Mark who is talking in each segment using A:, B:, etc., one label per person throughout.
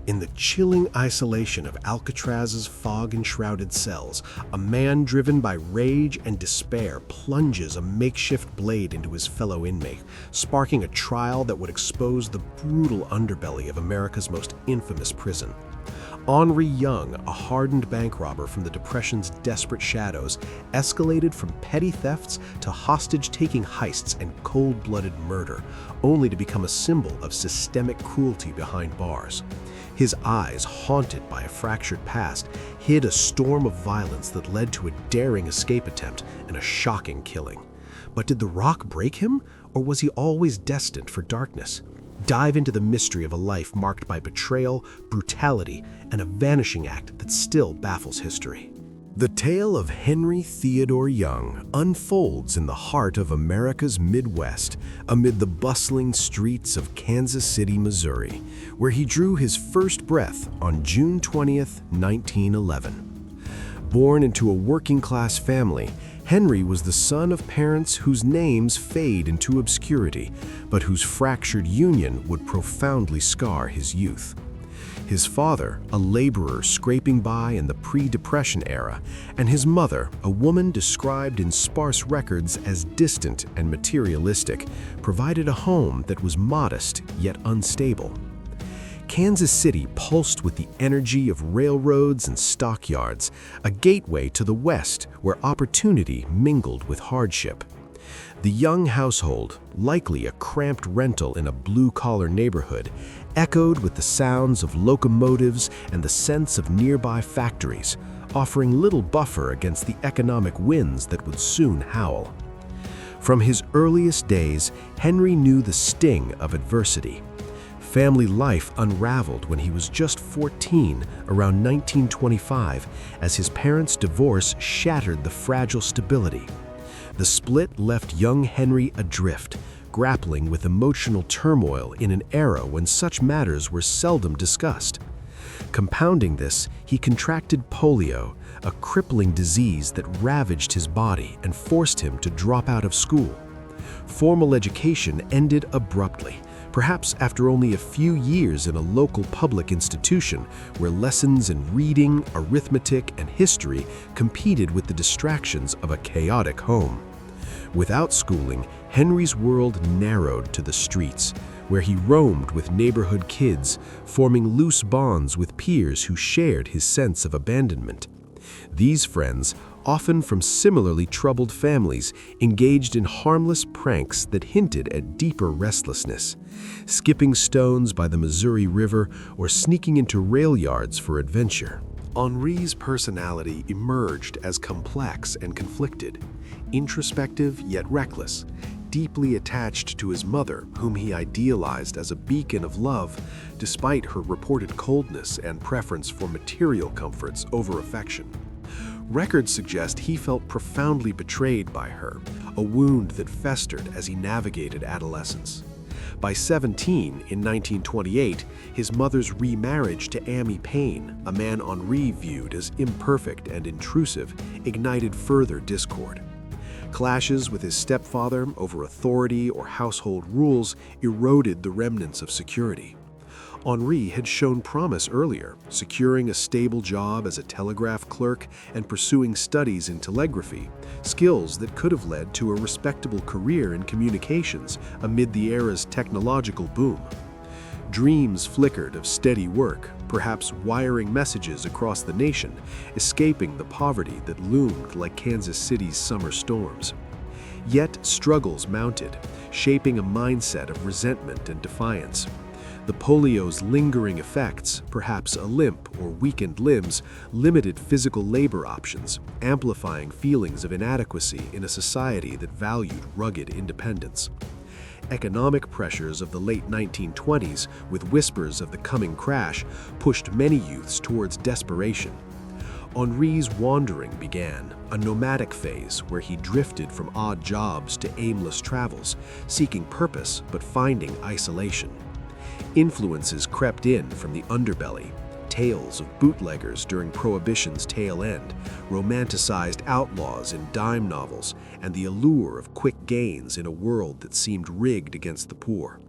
A: In the chilling isolation of Alcatraz's fog-enshrouded cells, a man driven by rage and despair plunges a makeshift blade into his fellow inmate, sparking a trial that would expose the brutal underbelly of America's most infamous prison. Henri Young, a hardened bank robber from the Depression's desperate shadows, escalated from petty thefts to hostage-taking heists and cold-blooded murder, only to become a symbol of systemic cruelty behind bars. His eyes, haunted by a fractured past, hid a storm of violence that led to a daring escape attempt and a shocking killing. But did the rock break him, or was he always destined for darkness? Dive into the mystery of a life marked by betrayal, brutality, and a vanishing act that still baffles history. The tale of Henri Theodore Young unfolds in the heart of America's Midwest, amid the bustling streets of Kansas City, Missouri, where he drew his first breath on June 20th, 1911. Born into a working-class family, Henri was the son of parents whose names fade into obscurity, but whose fractured union would profoundly scar his youth. His father, a laborer scraping by in the pre-Depression era, and his mother, a woman described in sparse records as distant and materialistic, provided a home that was modest yet unstable. Kansas City pulsed with the energy of railroads and stockyards, a gateway to the West where opportunity mingled with hardship. The Young household, likely a cramped rental in a blue-collar neighborhood, echoed with the sounds of locomotives and the sense of nearby factories, offering little buffer against the economic winds that would soon howl. From his earliest days, Henri knew the sting of adversity. Family life unraveled when he was just 14, around 1925, as his parents' divorce shattered the fragile stability. The split left young Henri adrift, grappling with emotional turmoil in an era when such matters were seldom discussed. Compounding this, he contracted polio, a crippling disease that ravaged his body and forced him to drop out of school. Formal education ended abruptly, perhaps after only a few years in a local public institution where lessons in reading, arithmetic, and history competed with the distractions of a chaotic home. Without schooling, Henri's world narrowed to the streets, where he roamed with neighborhood kids, forming loose bonds with peers who shared his sense of abandonment. These friends, often from similarly troubled families, engaged in harmless pranks that hinted at deeper restlessness, skipping stones by the Missouri River or sneaking into rail yards for adventure. Henri's personality emerged as complex and conflicted, introspective yet reckless, deeply attached to his mother, whom he idealized as a beacon of love, despite her reported coldness and preference for material comforts over affection. Records suggest he felt profoundly betrayed by her, a wound that festered as he navigated adolescence. By 17, in 1928, his mother's remarriage to Amy Payne, a man Henri viewed as imperfect and intrusive, ignited further discord. Clashes with his stepfather over authority or household rules eroded the remnants of security. Henri had shown promise earlier, securing a stable job as a telegraph clerk and pursuing studies in telegraphy, skills that could have led to a respectable career in communications amid the era's technological boom. Dreams flickered of steady work, perhaps wiring messages across the nation, escaping the poverty that loomed like Kansas City's summer storms. Yet struggles mounted, shaping a mindset of resentment and defiance. The polio's lingering effects, perhaps a limp or weakened limbs, limited physical labor options, amplifying feelings of inadequacy in a society that valued rugged independence. Economic pressures of the late 1920s, with whispers of the coming crash, pushed many youths towards desperation. Henri's wandering began, a nomadic phase where he drifted from odd jobs to aimless travels, seeking purpose but finding isolation. Influences crept in from the underbelly, tales of bootleggers during Prohibition's tail end, romanticized outlaws in dime novels, and the allure of quick gains in a world that seemed rigged against the poor.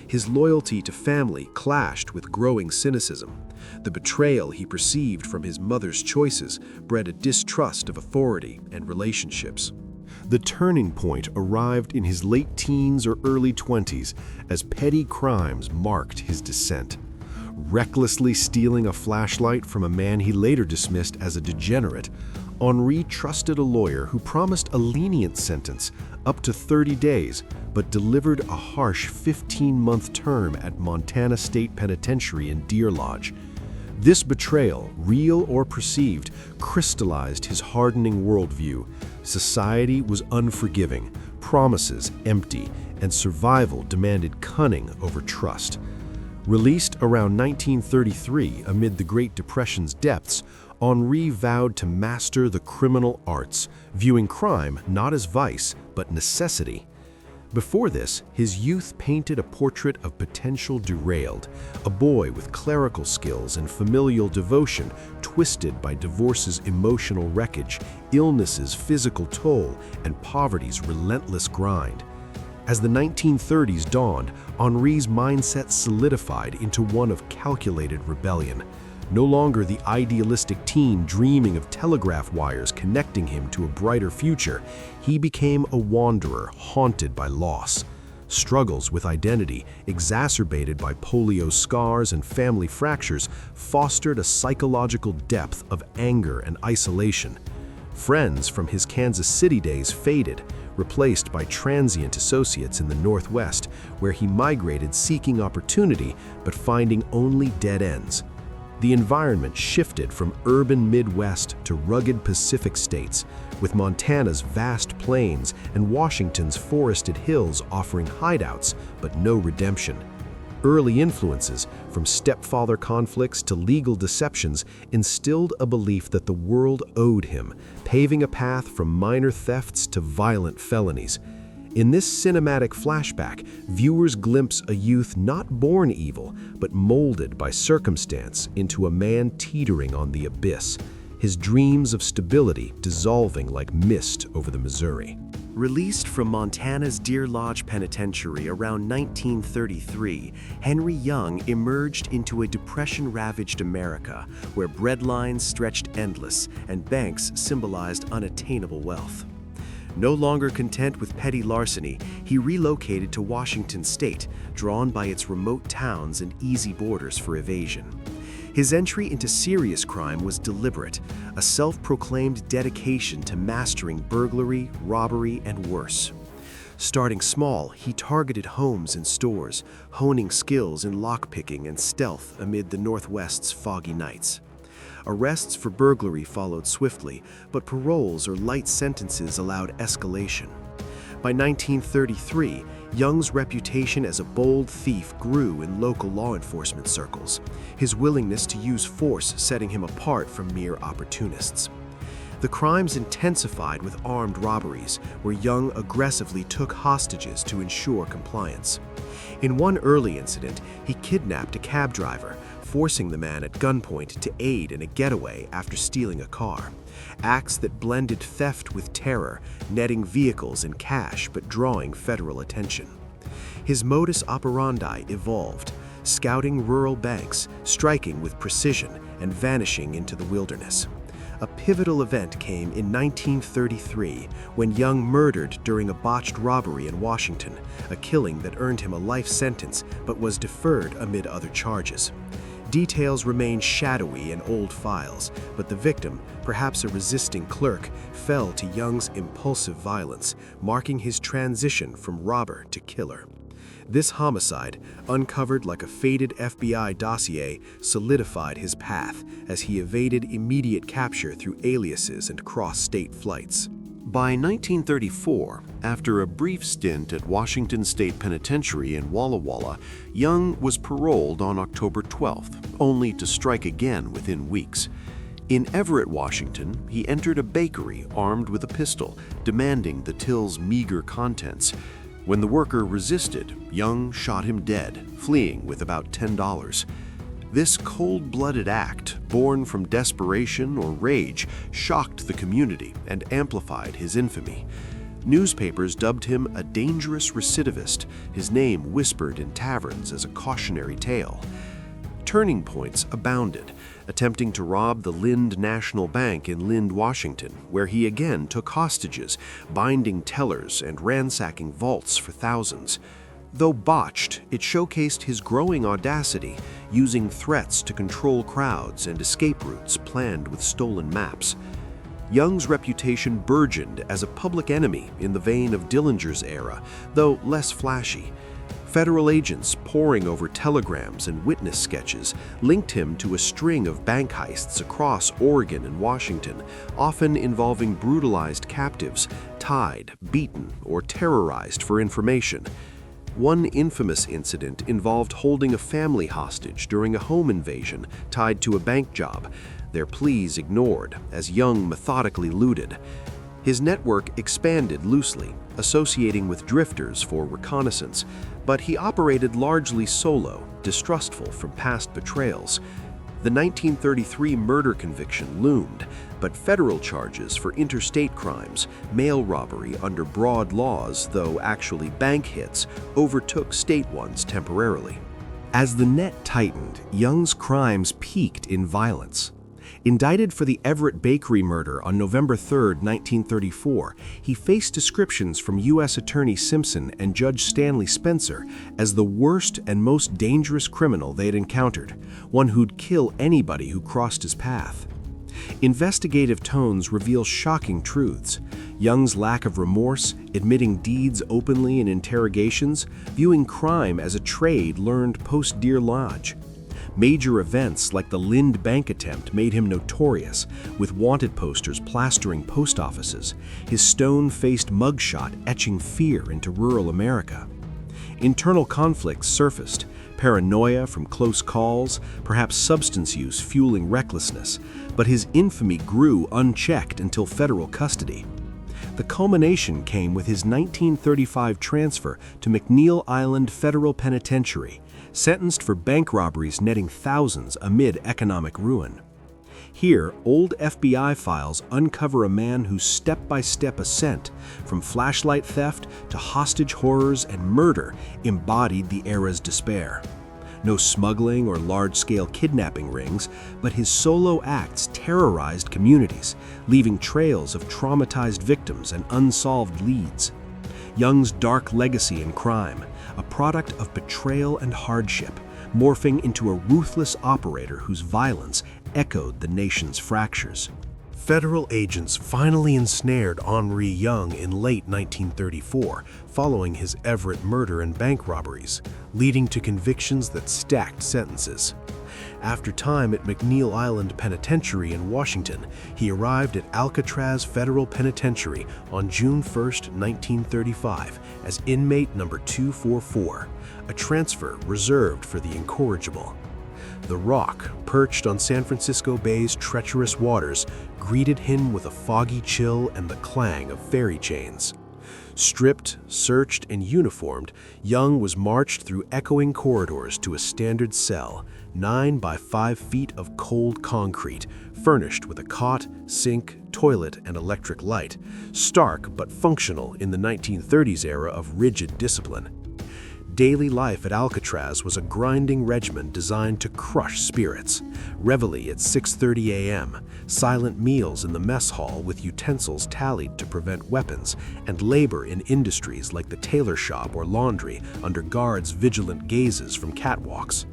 A: His loyalty to family clashed with growing cynicism. The betrayal he perceived from his mother's choices bred a distrust of authority and relationships. The turning point arrived in his late teens or early 20s as petty crimes marked his descent. Recklessly stealing a flashlight from a man he later dismissed as a degenerate, Henri trusted a lawyer who promised a lenient sentence, up to 30 days, but delivered a harsh 15-month term at Montana State Penitentiary in Deer Lodge. This betrayal, real or perceived, crystallized his hardening worldview. Society was unforgiving, promises empty, and survival demanded cunning over trust. Released around 1933 amid the Great Depression's depths, Henri vowed to master the criminal arts, viewing crime not as vice, but necessity. Before this, his youth painted a portrait of potential derailed, a boy with clerical skills and familial devotion twisted by divorce's emotional wreckage, illness's physical toll, and poverty's relentless grind. As the 1930s dawned, Henri's mindset solidified into one of calculated rebellion. No longer the idealistic teen dreaming of telegraph wires connecting him to a brighter future, he became a wanderer haunted by loss. Struggles with identity, exacerbated by polio scars and family fractures, fostered a psychological depth of anger and isolation. Friends from his Kansas City days faded, replaced by transient associates in the Northwest, where he migrated seeking opportunity but finding only dead ends. The environment shifted from urban Midwest to rugged Pacific states, with Montana's vast plains and Washington's forested hills offering hideouts but no redemption. Early influences, from stepfather conflicts to legal deceptions, instilled a belief that the world owed him, paving a path from minor thefts to violent felonies. In this cinematic flashback, viewers glimpse a youth not born evil, but molded by circumstance into a man teetering on the abyss, his dreams of stability dissolving like mist over the Missouri. Released from Montana's Deer Lodge Penitentiary around 1933, Henri Young emerged into a depression-ravaged America where breadlines stretched endless and banks symbolized unattainable wealth. No longer content with petty larceny, he relocated to Washington State, drawn by its remote towns and easy borders for evasion. His entry into serious crime was deliberate, a self-proclaimed dedication to mastering burglary, robbery, and worse. Starting small, he targeted homes and stores, honing skills in lockpicking and stealth amid the Northwest's foggy nights. Arrests for burglary followed swiftly, but paroles or light sentences allowed escalation. By 1933, Young's reputation as a bold thief grew in local law enforcement circles, his willingness to use force setting him apart from mere opportunists. The crimes intensified with armed robberies, where Young aggressively took hostages to ensure compliance. In one early incident, he kidnapped a cab driver, forcing the man at gunpoint to aid in a getaway after stealing a car. Acts that blended theft with terror, netting vehicles and cash but drawing federal attention. His modus operandi evolved, scouting rural banks, striking with precision, and vanishing into the wilderness. A pivotal event came in 1933 when Young murdered during a botched robbery in Washington, a killing that earned him a life sentence but was deferred amid other charges. Details remain shadowy in old files, but the victim, perhaps a resisting clerk, fell to Young's impulsive violence, marking his transition from robber to killer. This homicide, uncovered like a faded FBI dossier, solidified his path as he evaded immediate capture through aliases and cross-state flights. By 1934, after a brief stint at Washington State Penitentiary in Walla Walla, Young was paroled on October 12th, only to strike again within weeks. In Everett, Washington, he entered a bakery armed with a pistol, demanding the till's meager contents. When the worker resisted, Young shot him dead, fleeing with about $10. This cold-blooded act, born from desperation or rage, shocked the community and amplified his infamy. Newspapers dubbed him a dangerous recidivist, his name whispered in taverns as a cautionary tale. Turning points abounded, attempting to rob the Lind National Bank in Lind, Washington, where he again took hostages, binding tellers and ransacking vaults for thousands. Though botched, it showcased his growing audacity, using threats to control crowds and escape routes planned with stolen maps. Young's reputation burgeoned as a public enemy in the vein of Dillinger's era, though less flashy. Federal agents poring over telegrams and witness sketches linked him to a string of bank heists across Oregon and Washington, often involving brutalized captives, tied, beaten, or terrorized for information. One infamous incident involved holding a family hostage during a home invasion tied to a bank job, their pleas ignored as Young methodically looted. His network expanded loosely, associating with drifters for reconnaissance, but he operated largely solo, distrustful from past betrayals. The 1933 murder conviction loomed, but federal charges for interstate crimes, mail robbery under broad laws, though actually bank hits, overtook state ones temporarily. As the net tightened, Young's crimes peaked in violence. Indicted for the Everett Bakery murder on November 3, 1934, he faced descriptions from U.S. Attorney Simpson and Judge Stanley Spencer as the worst and most dangerous criminal they had encountered, one who'd kill anybody who crossed his path. Investigative tones reveal shocking truths. Young's lack of remorse, admitting deeds openly in interrogations, viewing crime as a trade learned post-Deer Lodge. Major events like the Lind Bank attempt made him notorious, with wanted posters plastering post offices, his stone-faced mugshot etching fear into rural America. Internal conflicts surfaced, paranoia from close calls, perhaps substance use fueling recklessness, but his infamy grew unchecked until federal custody. The culmination came with his 1935 transfer to McNeil Island Federal Penitentiary, sentenced for bank robberies netting thousands amid economic ruin. Here, old FBI files uncover a man whose step-by-step ascent, from flashlight theft to hostage horrors and murder, embodied the era's despair. No smuggling or large-scale kidnapping rings, but his solo acts terrorized communities, leaving trails of traumatized victims and unsolved leads. Young's dark legacy in crime, a product of betrayal and hardship, morphing into a ruthless operator whose violence echoed the nation's fractures. Federal agents finally ensnared Henri Young in late 1934, following his Everett murder and bank robberies, leading to convictions that stacked sentences. After time at McNeil Island Penitentiary in Washington, he arrived at Alcatraz Federal Penitentiary on June 1, 1935, as inmate number 244, a transfer reserved for the incorrigible. The Rock, perched on San Francisco Bay's treacherous waters, greeted him with a foggy chill and the clang of ferry chains. Stripped, searched, and uniformed, Young was marched through echoing corridors to a standard cell, 9 by 5 feet of cold concrete, furnished with a cot, sink, toilet, and electric light, stark but functional in the 1930s era of rigid discipline. Daily life at Alcatraz was a grinding regimen designed to crush spirits. Reveille at 6:30 a.m., silent meals in the mess hall with utensils tallied to prevent weapons, and labor in industries like the tailor shop or laundry under guards' vigilant gazes from catwalks.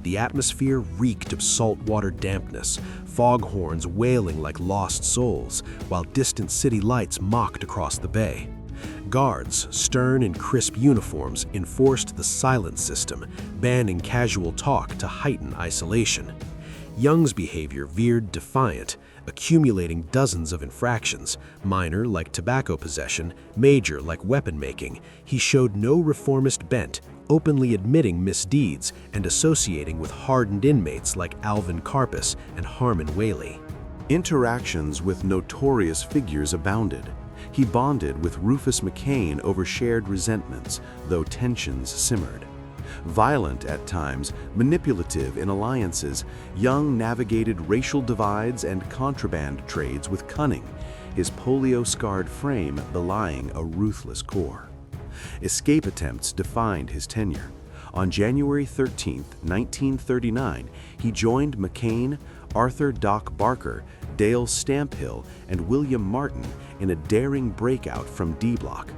A: The atmosphere reeked of saltwater dampness, foghorns wailing like lost souls, while distant city lights mocked across the bay. Guards, stern in crisp uniforms, enforced the silent system, banning casual talk to heighten isolation. Young's behavior veered defiant, accumulating dozens of infractions, minor like tobacco possession, major like weapon making. He showed no reformist bent, openly admitting misdeeds and associating with hardened inmates like Alvin Karpus and Harmon Whaley. Interactions with notorious figures abounded. He bonded with Rufus McCain over shared resentments, though tensions simmered. Violent at times, manipulative in alliances, Young navigated racial divides and contraband trades with cunning.
B: his polio-scarred frame belying a ruthless core. Escape attempts defined his tenure. On January 13, 1939, he joined McCain, Arthur "Doc" Barker, Dale Stamphill, and William Martin in a daring breakout from D Block.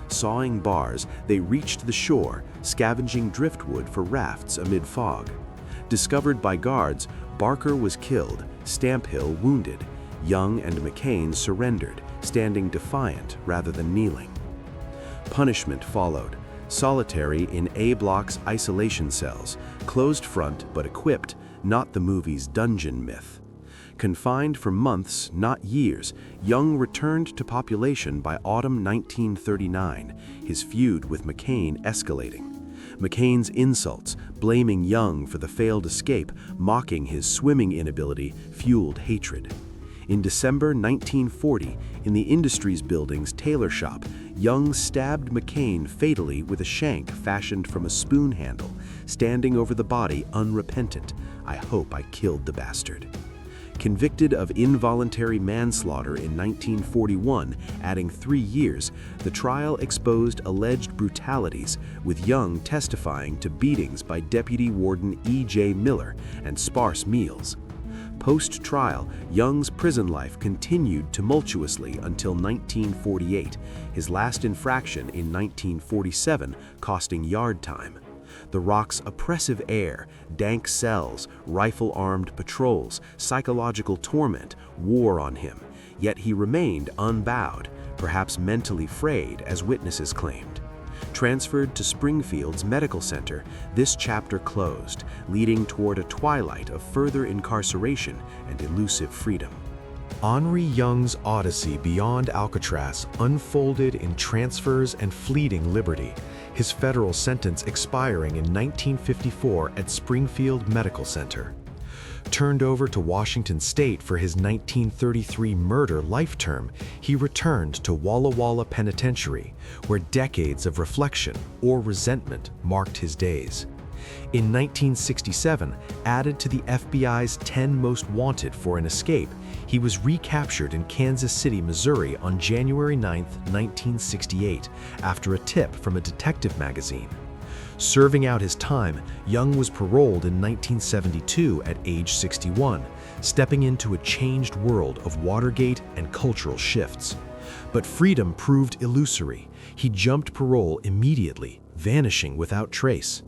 B: Sawing bars, they reached the shore, scavenging driftwood for rafts amid fog. Discovered by guards, Barker was killed, Stamphill wounded. Young and McCain surrendered, standing defiant rather than kneeling. Punishment followed. Solitary in A Block's isolation cells, closed front but equipped, not the movie's dungeon myth. Confined for months, not years, Young returned to population by autumn 1939, his feud with McCain escalating. McCain's insults, blaming Young for the failed escape, mocking his swimming inability, fueled hatred. In December 1940, in the Industries Building's tailor shop, Young stabbed McCain fatally with a shank fashioned from a spoon handle, standing over the body unrepentant. "I hope I killed the bastard." Convicted of involuntary manslaughter in 1941, adding 3 years, the trial exposed alleged brutalities, with Young testifying to beatings by Deputy Warden E.J. Miller and sparse meals. Post-trial, Young's prison life continued tumultuously until 1948, his last infraction in 1947 costing yard time. The Rock's oppressive air, dank cells, rifle-armed patrols, psychological torment wore on him, yet he remained unbowed, perhaps mentally frayed, as witnesses claimed. Transferred to Springfield's medical center, this chapter closed, leading toward a twilight of further incarceration and elusive freedom.
A: Henri Young's odyssey beyond Alcatraz unfolded in transfers and fleeting liberty, his federal sentence expiring in 1954 at Springfield Medical Center. Turned over to Washington State for his 1933 murder life term, he returned to Walla Walla Penitentiary, where decades of reflection or resentment marked his days. In 1967, added to the FBI's 10 most wanted for an escape, he was recaptured in Kansas City, Missouri on January 9, 1968, after a tip from a detective magazine. Serving out his time, Young was paroled in 1972 at age 61, stepping into a changed world of Watergate and cultural shifts. But freedom proved illusory. He jumped parole immediately, vanishing without trace.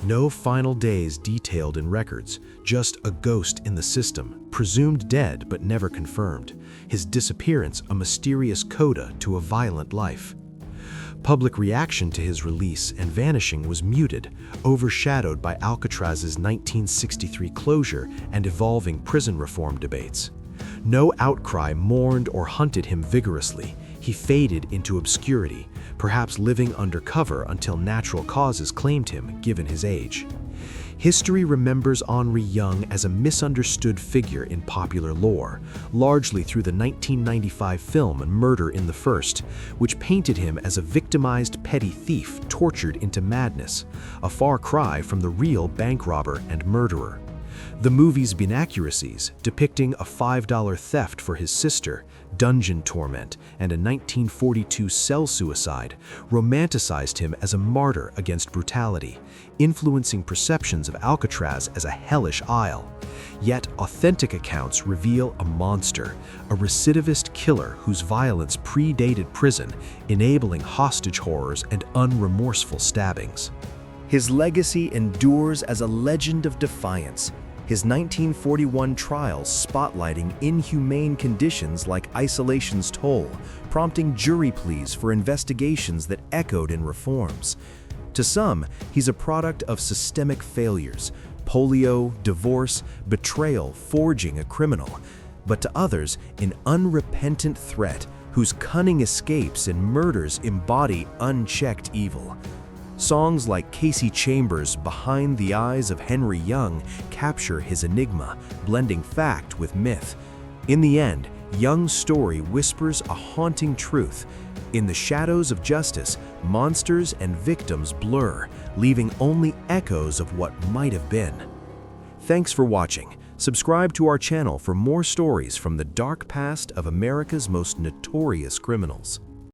A: No final days detailed in records, just a ghost in the system, presumed dead but never confirmed. His disappearance a mysterious coda to a violent life. Public reaction to his release and vanishing was muted, overshadowed by Alcatraz's 1963 closure and evolving prison reform debates. No outcry mourned or hunted him vigorously. He faded into obscurity, perhaps living undercover until natural causes claimed him, given his age. History remembers Henri Young as a misunderstood figure in popular lore, largely through the 1995 film Murder in the First, which painted him as a victimized petty thief tortured into madness, a far cry from the real bank robber and murderer. The movie's inaccuracies, depicting a $5 theft for his sister, dungeon torment, and a 1942 cell suicide, romanticized him as a martyr against brutality, influencing perceptions of Alcatraz as a hellish isle. Yet authentic accounts reveal a monster, a recidivist killer whose violence predated prison, enabling hostage horrors and unremorseful stabbings. His legacy endures as a legend of defiance, his 1941 trials spotlighting inhumane conditions like isolation's toll, prompting jury pleas for investigations that echoed in reforms. To some, he's a product of systemic failures, polio, divorce, betrayal, forging a criminal. But to others, an unrepentant threat whose cunning escapes and murders embody unchecked evil. Songs like Casey Chambers' Behind the Eyes of Henri Young capture his enigma, blending fact with myth. In the end, Young's story whispers a haunting truth. In the shadows of justice, monsters and victims blur, leaving only echoes of what might have been. Thanks for watching.
C: Subscribe to our channel for more stories from the dark past of America's most notorious criminals.